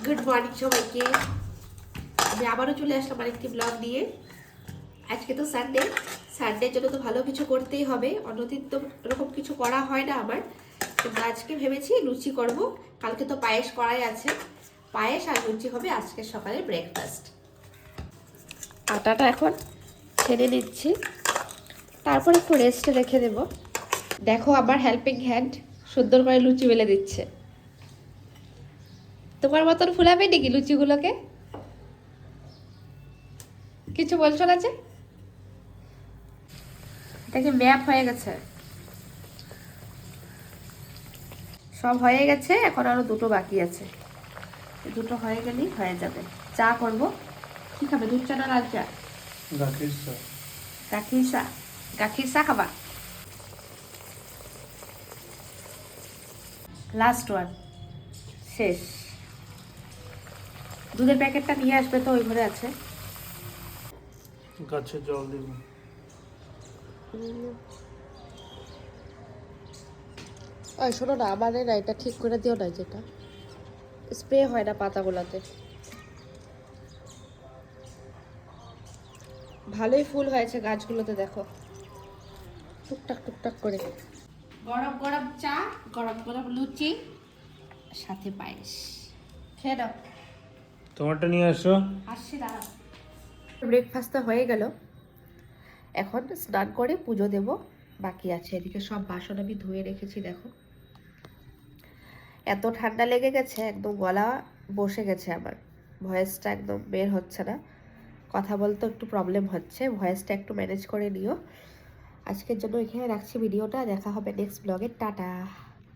Good morning সবাইকে। আমি আবারও চলে আসলাম আরেকটি ব্লগ নিয়ে। আজকে তো সানডে, সানডের জন্য তো ভালো কিছু করতেই হবে। অন্যদিন তো এরকম কিছু করা হয় না আমার, কিন্তু আজকে ভেবেছি লুচি করব। কালকে তো পায়েস করাই আছে, পায়েস আর লুচি হবে আজকে সকালে ব্রেকফাস্ট। আটাটা এখন ছেড়ে নিচ্ছি, তারপর একটু রেস্টে রেখে দেব। দেখো আমার হেল্পিং হ্যান্ড সুন্দর করে লুচি বেলে দিচ্ছে। তোমার মতন ফুলাবে নাকি লুচিগুলোকে? কিছু বলছো না যে? দেখি ম্যাপ হয়ে গেছে, সব হয়ে গেছে, এখন আরো দুটো বাকি আছে। দুটো হয়ে গেলেই হয়ে যাবে। চা করব। কি খাবে, দুধ চা না লাল চা? গাখির চা। গাখির চা? গাখির চা খাবা? লাস্ট ওয়ান, শেষ। দুধের প্যাকেটটা নিয়ে আসবে তো, ওই ঘরে আছে। গাছে জল দিব। ওই শোনো না, আমার না এটা ঠিক করে দিও না, যেটা স্প্রে হয় না পাতাগুলোতে। ভালোই ফুল হয়েছে গাছগুলোতে, দেখো টুকটাক টুকটাক করে। গরম গরম চা, গরম গরম লুচি, সাথে পায়েস। খেয়ে দাও। তোমারটা নিয়ে আসো। আসছি, দাঁড়াও। ব্রেকফাস্ট তো হয়ে গেল, এখন স্নান করে পুজো দেব। বাকি আছে, এদিকে সব বাসন আমি ধুয়ে রেখেছি। দেখো এত ঠান্ডা লেগে গেছে, একদম গলা বসে গেছে আমার, ভয়েসটা একদম বের হচ্ছে না। কথা বলতে একটু প্রবলেম হচ্ছে, ভয়েসটা একটু ম্যানেজ করে নিও। আজকের জন্য এখানে রাখছি ভিডিওটা, দেখা হবে নেক্সট ব্লগে। টাটা।